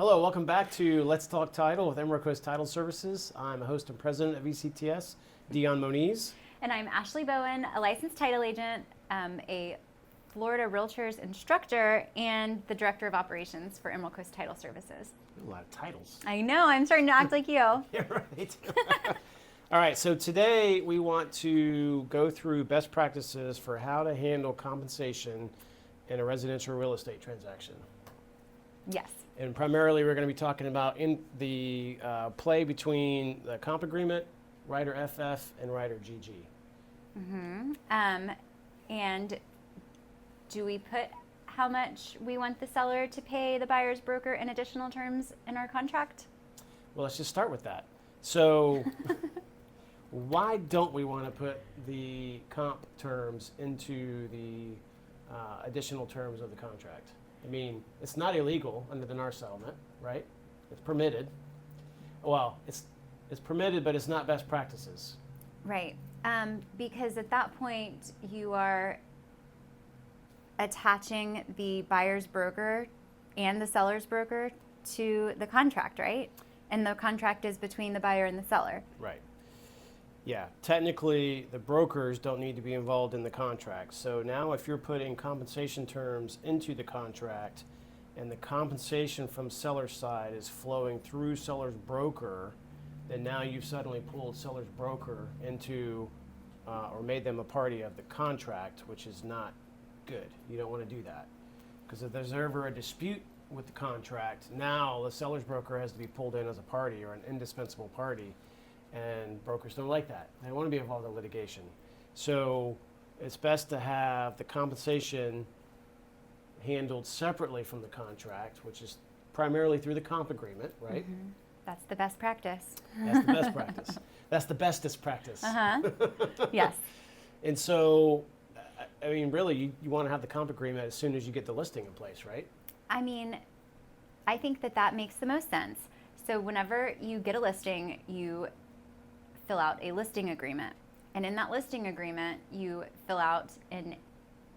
Hello, welcome back to Let's Talk Title with Emerald Coast Title Services. I'm a host and president of ECTS, Dion Moniz. And I'm Ashley Bowen, a licensed title agent, a Florida Realtors instructor, and the director of operations for Emerald Coast Title Services. A lot of titles. I know, I'm starting to act like you. Yeah, right. All right, so today we want to go through best practices for how to handle compensation in a residential real estate transaction. Yes. And primarily we're going to be talking about in the play between the comp agreement, rider FF, and rider GG. And do we put how much we want the seller to pay the buyer's broker in additional terms in our contract? Well, let's just start with that. So why don't we want to put the comp terms into the additional terms of the contract? I mean, it's not illegal under the NAR settlement, right? It's permitted. Well, it's permitted, but it's not best practices. Right, because at that point you are attaching the buyer's broker and the seller's broker to the contract, right? And the contract is between the buyer and the seller. Right. Yeah, technically the brokers don't need to be involved in the contract. So now if you're putting compensation terms into the contract and the compensation from seller's side is flowing through seller's broker, then now you've suddenly pulled seller's broker into or made them a party of the contract, which is not good. You don't want to do that. Because if there's ever a dispute with the contract, now the seller's broker has to be pulled in as a party or an indispensable party. And brokers don't like that. They want to be involved in litigation. So it's best to have the compensation handled separately from the contract, which is primarily through the comp agreement, right? Mm-hmm. That's the best practice. That's the best practice. That's the bestest practice. Yes. And so, I mean, really, you want to have the comp agreement as soon as you get the listing in place, right? I mean, I think that makes the most sense. So whenever you get a listing, you fill out a listing agreement. And in that listing agreement, you fill out in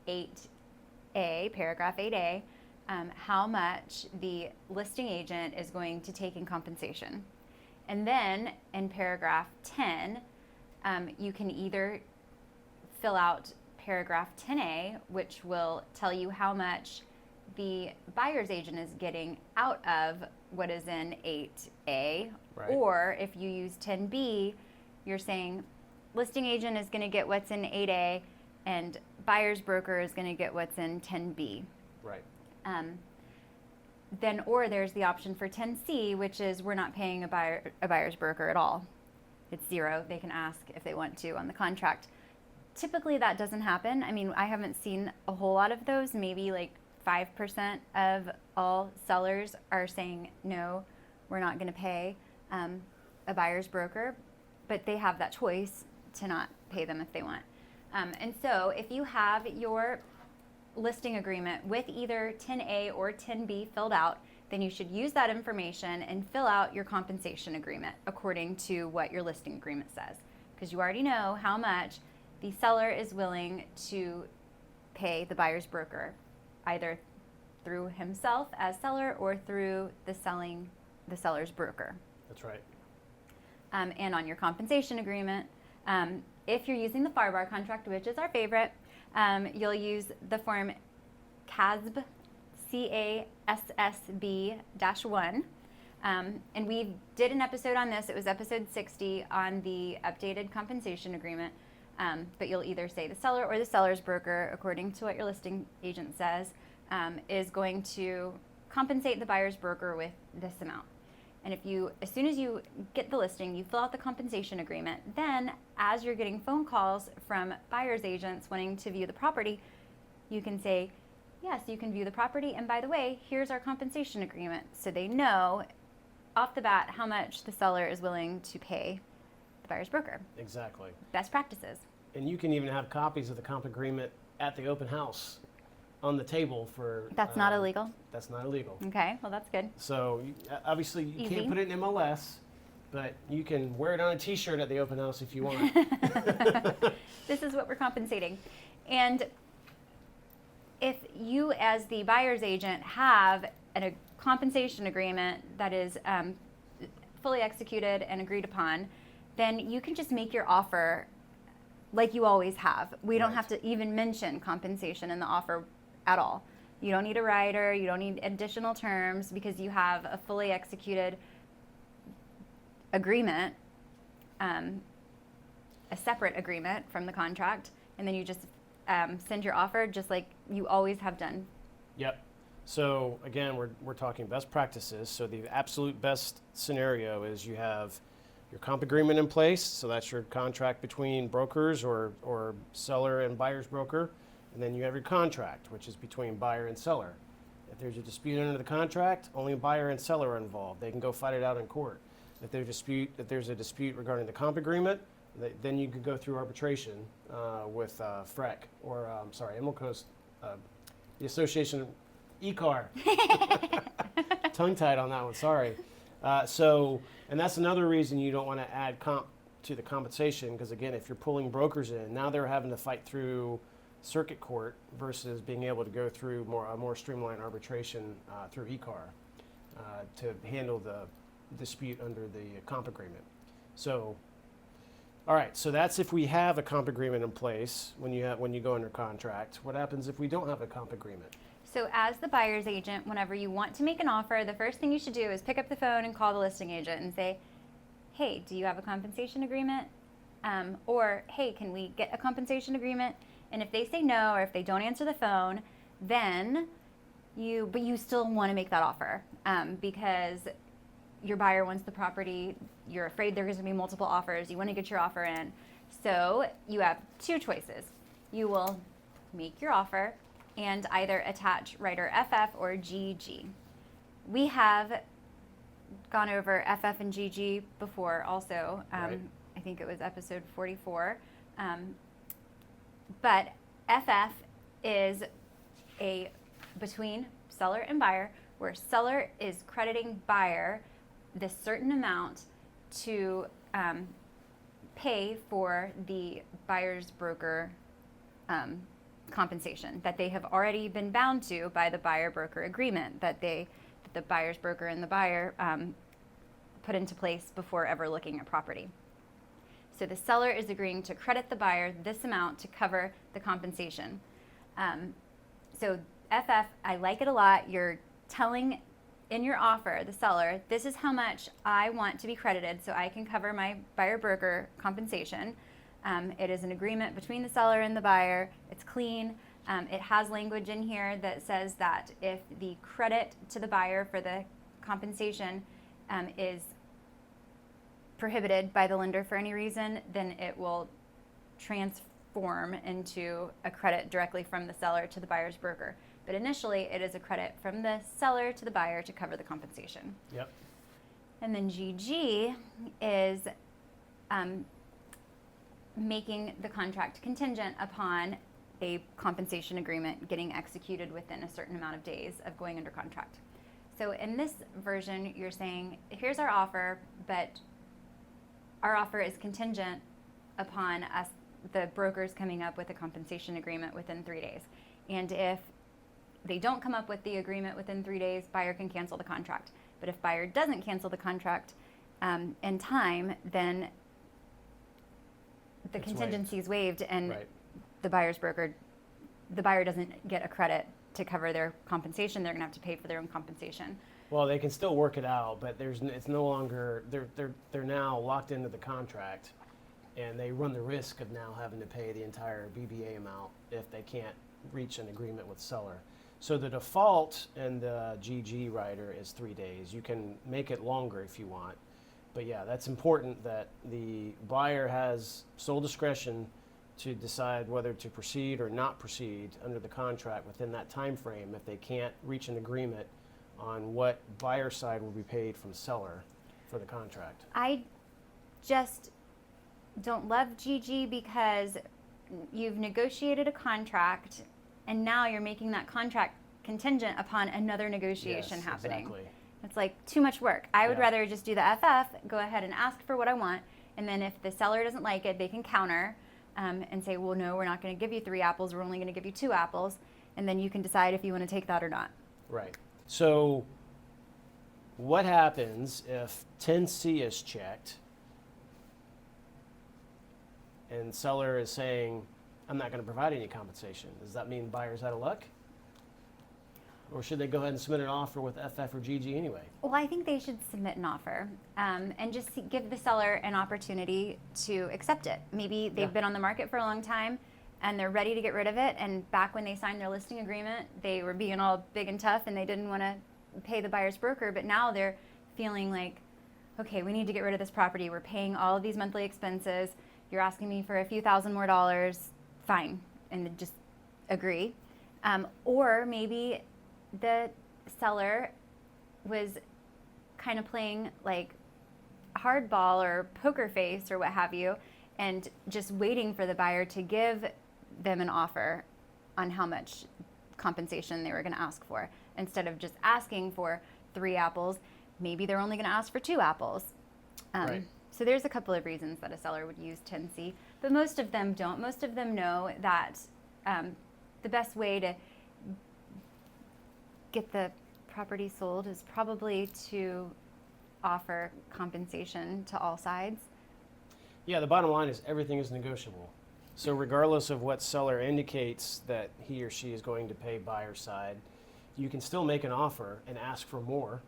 8A, paragraph 8A, how much the listing agent is going to take in compensation. And then in paragraph 10, you can either fill out paragraph 10A, which will tell you how much the buyer's agent is getting out of what is in 8A, right. Or if you use 10B, you're saying listing agent is going to get what's in 8A and buyer's broker is going to get what's in 10B. Right. Then, or there's the option for 10C, which is we're not paying a buyer's broker at all. It's zero. They can ask if they want to on the contract. Typically that doesn't happen. I mean, I haven't seen a whole lot of those. Maybe like 5% of all sellers are saying, no, we're not going to pay a buyer's broker, but they have that choice to not pay them if they want. And so if you have your listing agreement with either 10A or 10B filled out, then you should use that information and fill out your compensation agreement according to what your listing agreement says. Because you already know how much the seller is willing to pay the buyer's broker, either through himself as seller or through the seller's broker. That's right. And on your compensation agreement, if you're using the FAR contract, which is our favorite, you'll use the form CASSB, CASSB-1. And we did an episode on this. It was episode 60 on the updated compensation agreement. But you'll either say the seller or the seller's broker, according to what your listing agent says, is going to compensate the buyer's broker with this amount. And if you, as soon as you get the listing, you fill out the compensation agreement, then as you're getting phone calls from buyer's agents wanting to view the property, you can say, yes, you can view the property. And by the way, here's our compensation agreement. So they know off the bat how much the seller is willing to pay the buyer's broker. Exactly. Best practices. And you can even have copies of the comp agreement at the open house on the table for... That's not illegal? That's not illegal. Okay, well that's good. So obviously you Easy. can't put it in MLS, but you can wear it on a t-shirt at the open house if you want. This is what we're compensating. And if you as the buyer's agent have compensation agreement that is fully executed and agreed upon, then you can just make your offer like you always have. We don't have to even mention compensation in the offer at all. You don't need a rider, you don't need additional terms, because you have a fully executed agreement, a separate agreement from the contract, and then you just send your offer just like you always have done. Yep. So again, we're talking best practices. So the absolute best scenario is you have your comp agreement in place. So that's your contract between brokers or seller and buyer's broker. And then you have your contract, which is between buyer and seller. If there's a dispute under the contract, only buyer and seller are involved. They can go fight it out in court. If there's a dispute regarding the comp agreement, then you could go through arbitration with FREC or Emerald Coast, the Association E-Car. Tongue-tied on that one, sorry. And that's another reason you don't want to add comp to the compensation, because again, if you're pulling brokers in, now they're having to fight through circuit court versus being able to go through a more streamlined arbitration through E-Car to handle the dispute under the comp agreement. So, all right, so that's if we have a comp agreement in place when you go under contract. What happens if we don't have a comp agreement? So as the buyer's agent, whenever you want to make an offer, the first thing you should do is pick up the phone and call the listing agent and say, hey, do you have a compensation agreement? Or, hey, can we get a compensation agreement? And if they say no, or if they don't answer the phone, then but you still want to make that offer because your buyer wants the property. You're afraid there's going to be multiple offers. You want to get your offer in. So you have two choices. You will make your offer and either attach writer FF or GG. We have gone over FF and GG before also. Right. I think it was episode 44. But FF is between seller and buyer, where seller is crediting buyer this certain amount to pay for the buyer's broker compensation that they have already been bound to by the buyer-broker agreement that the buyer's broker and the buyer put into place before ever looking at property. So the seller is agreeing to credit the buyer this amount to cover the compensation. So FF, I like it a lot. You're telling in your offer, the seller, this is how much I want to be credited so I can cover my buyer broker compensation. It is an agreement between the seller and the buyer. It's clean. It has language in here that says that if the credit to the buyer for the compensation is prohibited by the lender for any reason, then it will transform into a credit directly from the seller to the buyer's broker. But initially, it is a credit from the seller to the buyer to cover the compensation. Yep. And then GG is making the contract contingent upon a compensation agreement getting executed within a certain amount of days of going under contract. So in this version, you're saying, here's our offer, but our offer is contingent upon us, the brokers, coming up with a compensation agreement within 3 days. And if they don't come up with the agreement within 3 days, buyer can cancel the contract. But if buyer doesn't cancel the contract in time, then the contingency is waived, and Right. the buyer doesn't get a credit to cover their compensation. They're going to have to pay for their own compensation. Well, they can still work it out, but it's no longer they're now locked into the contract, and they run the risk of now having to pay the entire BBA amount if they can't reach an agreement with seller. So the default in the GG rider is 3 days. You can make it longer if you want, but yeah, that's important that the buyer has sole discretion to decide whether to proceed or not proceed under the contract within that time frame if they can't reach an agreement on what buyer side will be paid from seller for the contract. I just don't love GG because you've negotiated a contract and now you're making that contract contingent upon another negotiation Yes, happening. Exactly. It's like too much work. I would Yeah. rather just do the FF, go ahead and ask for what I want, and then if the seller doesn't like it, they can counter and say, well, no, we're not going to give you 3 apples, we're only going to give you 2 apples, and then you can decide if you want to take that or not. Right. So What happens if 10C is checked and seller is saying, I'm not going to provide any compensation? Does that mean buyer's out of luck? Or should they go ahead and submit an offer with FF or GG anyway? Well, I think they should submit an offer and just give the seller an opportunity to accept it. Maybe they've been on the market for a long time and they're ready to get rid of it. And back when they signed their listing agreement, they were being all big and tough and they didn't want to pay the buyer's broker. But now they're feeling like, okay, we need to get rid of this property. We're paying all of these monthly expenses. You're asking me for a few $1,000 more dollars. Fine. And they just agree. Or maybe the seller was kind of playing like hardball or poker face or what have you, and just waiting for the buyer to give them an offer on how much compensation they were going to ask for. Instead of just asking for 3 apples, maybe they're only going to ask for 2 apples. Right. So there's a couple of reasons that a seller would use 10C, but most of them don't. Most of them know that the best way to get the property sold is probably to offer compensation to all sides. Yeah, the bottom line is everything is negotiable. So regardless of what seller indicates that he or she is going to pay buyer side, you can still make an offer and ask for more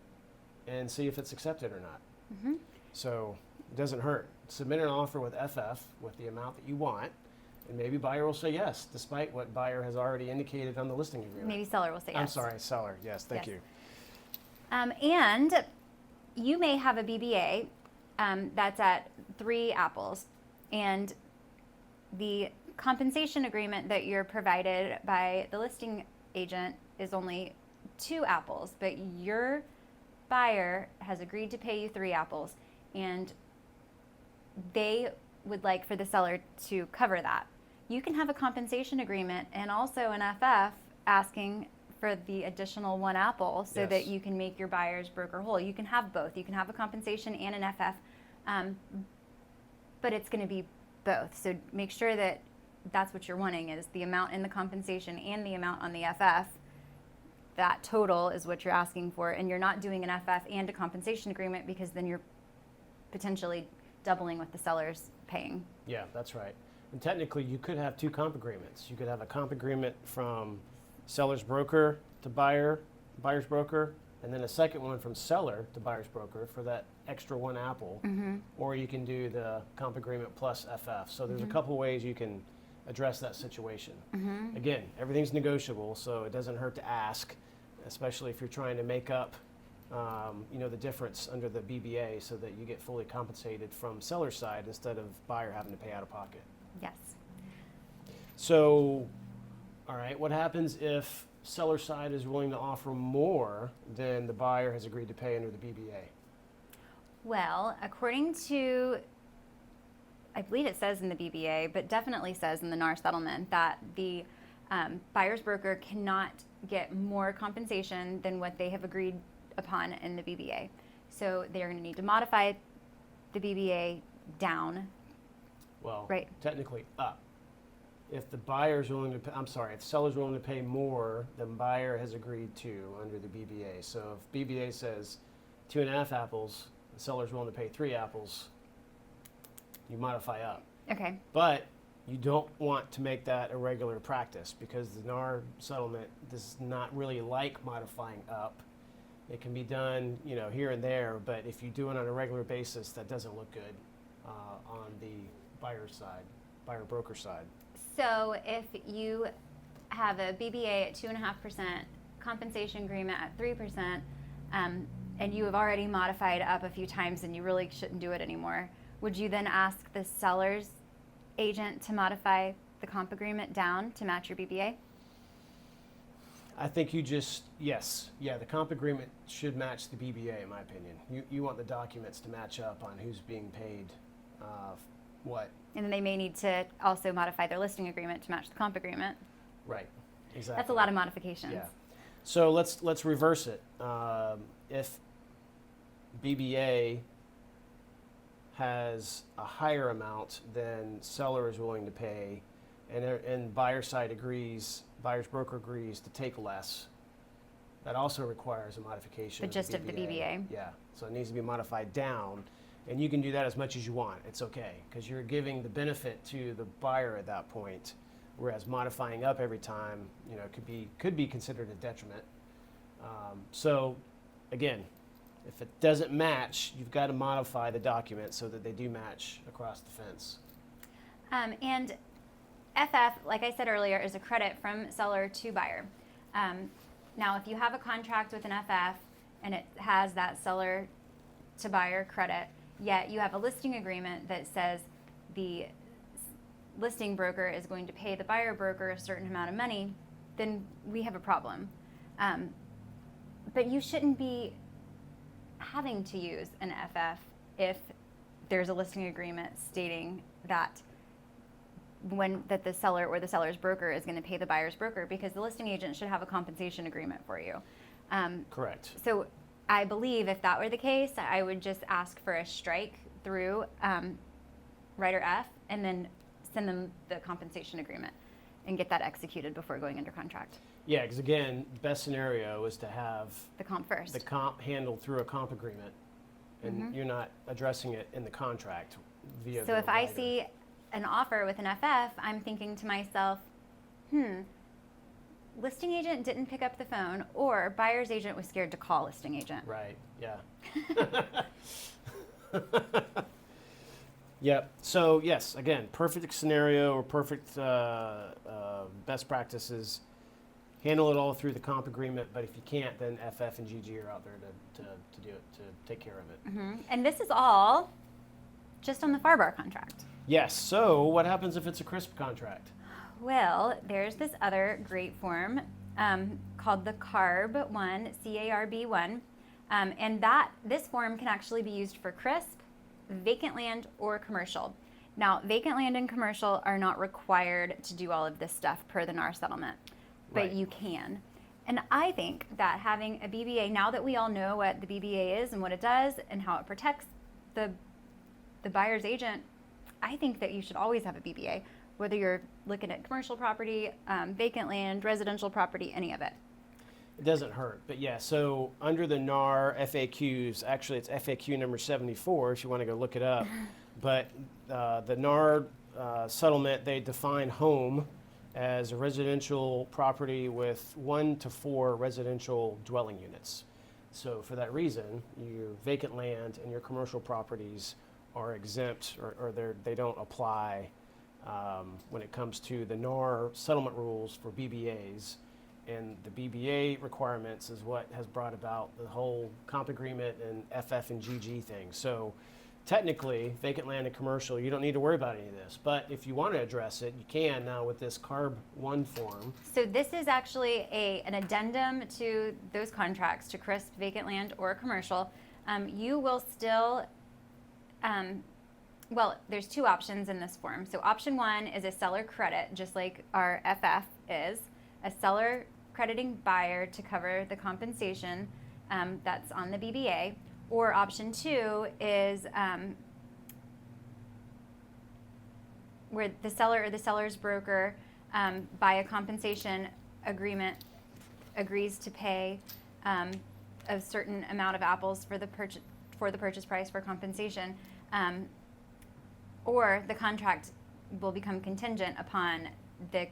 and see if it's accepted or not. Mm-hmm. So it doesn't hurt. Submit an offer with FF with the amount that you want, and maybe buyer will say yes, despite what buyer has already indicated on the listing agreement. Maybe seller will say yes. I'm sorry, seller. Yes, thank Yes. you. And you may have a BBA that's at 3 apples, and the compensation agreement that you're provided by the listing agent is only 2 apples, but your buyer has agreed to pay you 3 apples, and they would like for the seller to cover that. You can have a compensation agreement and also an FF asking for the additional 1 apple so Yes. that you can make your buyer's broker whole. You can have both. You can have a compensation and an FF, but it's going to be both. So make sure that that's what you're wanting, is the amount in the compensation and the amount on the FF. That total is what you're asking for, and you're not doing an FF and a compensation agreement, because then you're potentially doubling what the seller's paying. Yeah, that's right. And technically, you could have 2 comp agreements. You could have a comp agreement from seller's broker to buyer's broker, and then a second one from seller to buyer's broker for that extra 1 apple. Mm-hmm. Or you can do the comp agreement plus FF. So there's a couple ways you can address that situation. Mm-hmm. Again, everything's negotiable, so it doesn't hurt to ask, especially if you're trying to make up the difference under the BBA so that you get fully compensated from seller side instead of buyer having to pay out of pocket. Yes. So, all right, what happens if seller side is willing to offer more than the buyer has agreed to pay under the BBA? Well, according to, I believe it says in the BBA, but definitely says in the NAR settlement, that the buyer's broker cannot get more compensation than what they have agreed upon in the BBA. So they're going to need to modify the BBA down. Well, Right. technically up. If the buyer's willing to pay, if seller's willing to pay more than buyer has agreed to under the BBA. So if BBA says 2.5 apples, the seller's willing to pay 3 apples, you modify up. Okay. But you don't want to make that a regular practice, because the NAR settlement does not really like modifying up. It can be done, here and there, but if you do it on a regular basis, that doesn't look good on the buyer side, buyer broker side. So if you have a BBA at 2.5%, compensation agreement at 3%, and you have already modified up a few times and you really shouldn't do it anymore, would you then ask the seller's agent to modify the comp agreement down to match your BBA? I think the comp agreement should match the BBA, in my opinion. You want the documents to match up on who's being paid what. And then they may need to also modify their listing agreement to match the comp agreement. Right, exactly. That's a lot of modifications. Yeah. So let's reverse it. If BBA has a higher amount than seller is willing to pay, and buyer side agrees, buyer's broker agrees to take less, that also requires a modification. The gist of the BBA. Yeah, so it needs to be modified down, and you can do that as much as you want. It's okay, because you're giving the benefit to the buyer at that point, whereas modifying up every time, could be considered a detriment. So, again, if it doesn't match, you've got to modify the document so that they do match across the fence. And FF, like I said earlier, is a credit from seller to buyer. Now, if you have a contract with an FF and it has that seller to buyer credit, yet you have a listing agreement that says the listing broker is going to pay the buyer broker a certain amount of money, then we have a problem. But you shouldn't be having to use an FF if there's a listing agreement stating that the seller or the seller's broker is going to pay the buyer's broker, because the listing agent should have a compensation agreement for you. Correct. So I believe if that were the case, I would just ask for a strike through writer F and then send them the compensation agreement and get that executed before going under contract. Yeah, because again, best scenario is to have The comp first. the comp handled through a comp agreement, and you're not addressing it in the contract via So the if I writer. see an offer with an FF, I'm thinking to myself, listing agent didn't pick up the phone, or buyer's agent was scared to call listing agent. Right, yeah. Yep, so yes, again, perfect scenario or perfect best practices. Handle it all through the comp agreement, but if you can't, then FF and GG are out there to do it, to take care of it. And this is all just on the FAR contract. Yes, so what happens if it's a CRSP contract? Well, there's this other great form called the CARB-1, CARB-1, and this form can actually be used for CRSP, vacant land, or commercial. Now, vacant land and commercial are not required to do all of this stuff per the NAR settlement, but Right. you can. And I think that having a BBA, now that we all know what the BBA is and what it does and how it protects the buyer's agent, I think that you should always have a BBA, whether you're looking at commercial property, vacant land, residential property, any of it. It doesn't hurt, but yeah, so under the NAR FAQs, actually it's FAQ number 74 if you want to go look it up, but the NAR settlement, they define home as a residential property with 1 to 4 residential dwelling units. So for that reason, your vacant land and your commercial properties are exempt, or they don't apply when it comes to the NAR settlement rules for BBAs. And the BBA requirements is what has brought about the whole comp agreement and FF and GG thing. So technically, vacant land and commercial, you don't need to worry about any of this. But if you want to address it, you can now with this CARB-1 form. So this is actually an addendum to those contracts, to CRSP, vacant land, or commercial. You will still, well, there's two options in this form. So option 1 is a seller credit, just like our FF is, a seller crediting buyer to cover the compensation that's on the BBA. Or option 2 is where the seller or the seller's broker by a compensation agreement agrees to pay a certain amount of apples for the purchase price for compensation, or the contract will become contingent upon the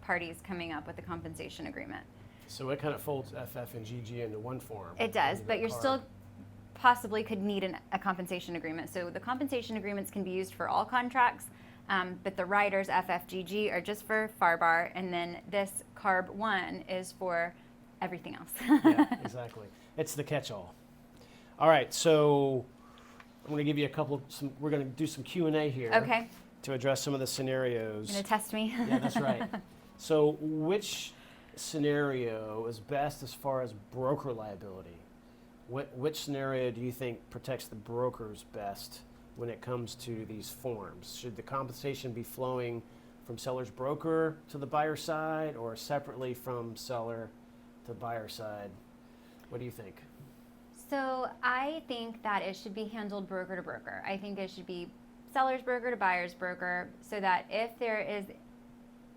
parties coming up with a compensation agreement. So it kind of folds FF and GG into one form. It does, under but the you're CARB. still possibly could need a compensation agreement. So the compensation agreements can be used for all contracts, but the riders FFGG are just for FAR, and then this CARB-1 is for everything else. Yeah, exactly. It's the catch-all. All right, so I'm going to give you we're going to do some Q&A here. Okay, To address some of the scenarios. gonna test me. Yeah, that's right. So which scenario is best as far as broker liability? Which scenario do you think protects the brokers best when it comes to these forms? Should the compensation be flowing from seller's broker to the buyer side, or separately from seller to buyer side? What do you think? So I think that it should be handled broker to broker. I think it should be seller's broker to buyer's broker, so that if there is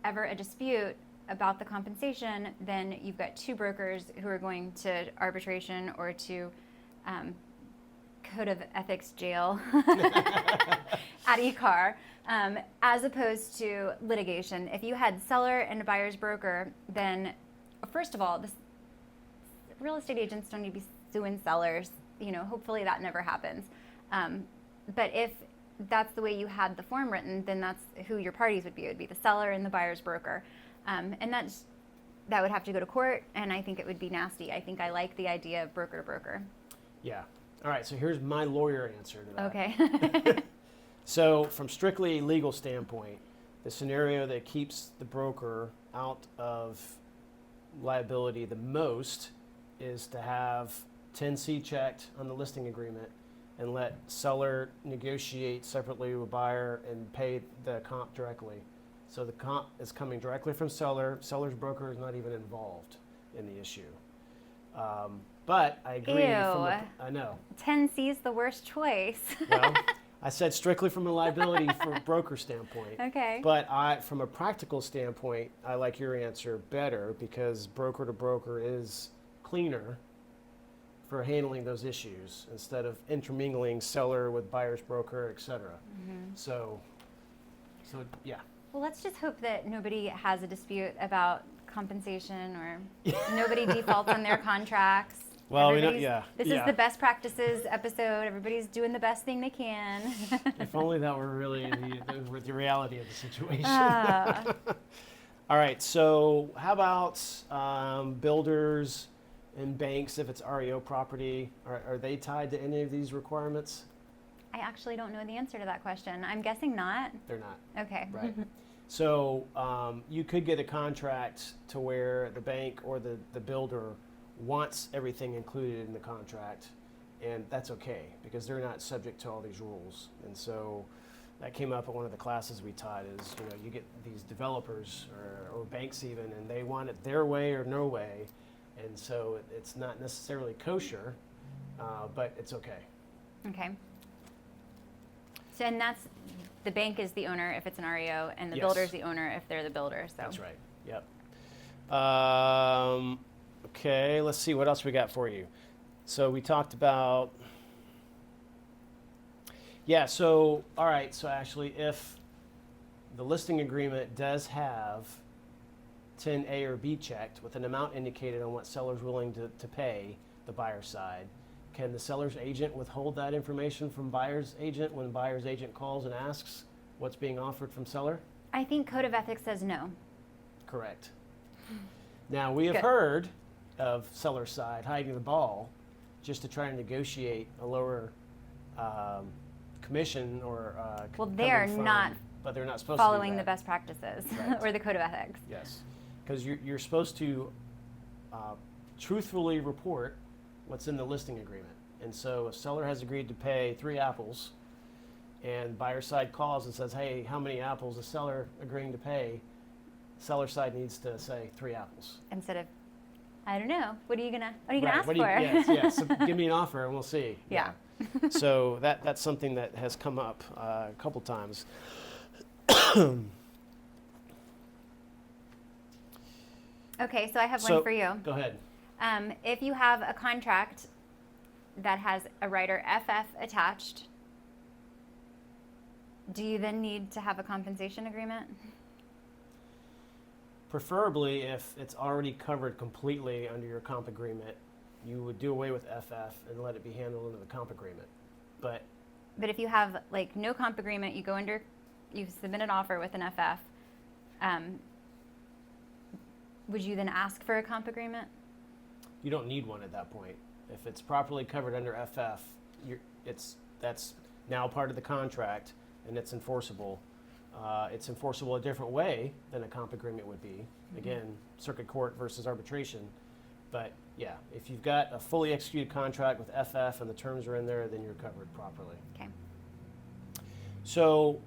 ever a dispute about the compensation, then you've got two brokers who are going to arbitration or to code of ethics jail at ECAR, as opposed to litigation. If you had seller and a buyer's broker, then first of all, real estate agents don't need to be suing sellers. Hopefully that never happens. But if that's the way you had the form written, then that's who your parties would be. It would be the seller and the buyer's broker. And that would have to go to court, and I think it would be nasty. I think I like the idea of broker to broker. Yeah. All right, so here's my lawyer answer to that. Okay. So from strictly legal standpoint, the scenario that keeps the broker out of liability the most is to have 10C checked on the listing agreement and let seller negotiate separately with buyer and pay the comp directly. So the comp is coming directly from seller. Seller's broker is not even involved in the issue. But I agree. Ew. I know. 10C is the worst choice. Well, I said strictly from a liability for broker standpoint. Okay. But from a practical standpoint, I like your answer better because broker to broker is cleaner for handling those issues instead of intermingling seller with buyer's broker, et cetera. Mm-hmm. So yeah. Well, let's just hope that nobody has a dispute about compensation or nobody defaults on their contracts. Well, This is the best practices episode. Everybody's doing the best thing they can. If only that were really the reality of the situation. All right, so how about builders and banks if it's REO property? Are they tied to any of these requirements? I actually don't know the answer to that question. I'm guessing not. They're not. Okay. Right. So you could get a contract to where the bank or the builder wants everything included in the contract, and that's okay because they're not subject to all these rules. And so that came up at one of the classes we taught is, you get these developers or banks even, and they want it their way or no way. And so it's not necessarily kosher, but it's okay. Okay. So, and that's, the bank is the owner if it's an REO, and the Yes. builder's the owner if they're the builder. So That's right. Yep. Okay, let's see what else we got for you. So we talked about, so, all right, so actually if the listing agreement does have 10A or B checked with an amount indicated on what seller's willing to pay the buyer side, can the seller's agent withhold that information from buyer's agent when buyer's agent calls and asks what's being offered from seller? I think Code of Ethics says no. Correct. Now, we have Good. heard of seller side hiding the ball just to try and negotiate a lower commission or Well, coming they're from- not but they're not supposed following to do the that. best practices Right. or the Code of Ethics. Yes, because you're supposed to truthfully report what's in the listing agreement. And so if seller has agreed to pay 3 apples and buyer side calls and says, hey, how many apples is seller agreeing to pay? Seller side needs to say 3 apples. Instead of, I don't know, what are you gonna Right, ask for? Yes. So give me an offer and we'll see. Yeah. So that's something that has come up a couple times. Okay, so I have So- one for you. Go ahead. If you have a contract that has a writer FF attached, do you then need to have a compensation agreement? Preferably, if it's already covered completely under your comp agreement, you would do away with FF and let it be handled under the comp agreement. But But if you have like no comp agreement, you submit an offer with an FF, would you then ask for a comp agreement? you don't need one at that point. If it's properly covered under FF, that's now part of the contract and it's enforceable. It's enforceable a different way than a comp agreement would be. Again, circuit court versus arbitration. But yeah, if you've got a fully executed contract with FF and the terms are in there, then you're covered properly. Okay. So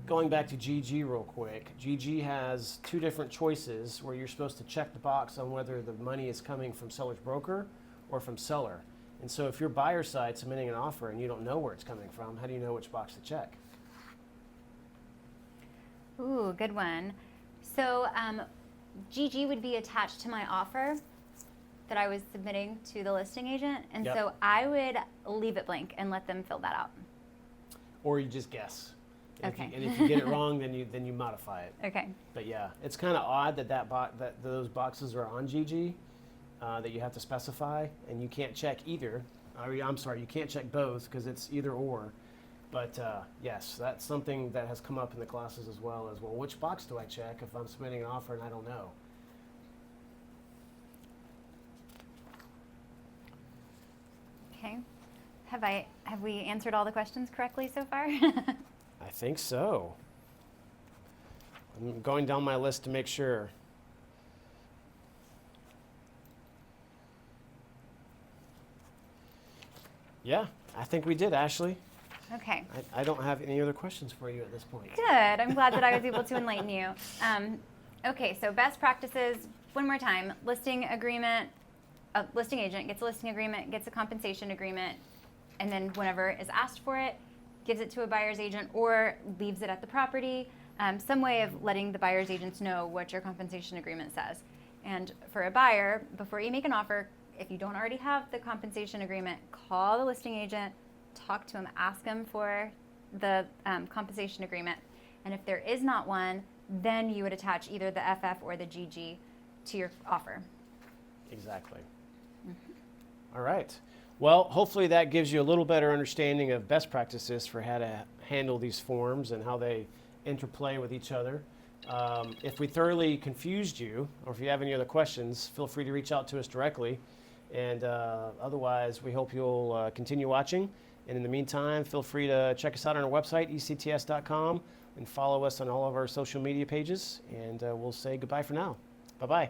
going back to GG real quick, GG has 2 different choices where you're supposed to check the box on whether the money is coming from seller's broker or from seller. And so if you're buyer side submitting an offer and you don't know where it's coming from, how do you know which box to check? Ooh, good one. So GG would be attached to my offer that I was submitting to the listing agent, and Yep. so I would leave it blank and let them fill that out. Or you just guess. And Okay. If you get it wrong, then you modify it. Okay. But yeah, it's kind of odd that those boxes are on GG that you have to specify, and you can't check either. I'm sorry, you can't check both because it's either or. But yes, that's something that has come up in the classes as well. As well, which box do I check if I'm submitting an offer and I don't know? Okay. Have we answered all the questions correctly so far? I think so. I'm going down my list to make sure. Yeah, I think we did, Ashley. Okay. I don't have any other questions for you at this point. Good. I'm glad that I was able to enlighten you. Okay, so best practices, one more time. Listing agreement, a listing agent gets a listing agreement, gets a compensation agreement, and then whenever is asked for it, gives it to a buyer's agent or leaves it at the property. Some way of letting the buyer's agents know what your compensation agreement says. And for a buyer, before you make an offer, if you don't already have the compensation agreement, call the listing agent, talk to him, ask him for the compensation agreement. And if there is not one, then you would attach either the FF or the GG to your offer. Exactly. All right. Well, hopefully that gives you a little better understanding of best practices for how to handle these forms and how they interplay with each other. If we thoroughly confused you, or if you have any other questions, feel free to reach out to us directly. And otherwise, we hope you'll continue watching. And in the meantime, feel free to check us out on our website, ects.com, and follow us on all of our social media pages. And we'll say goodbye for now. Bye-bye.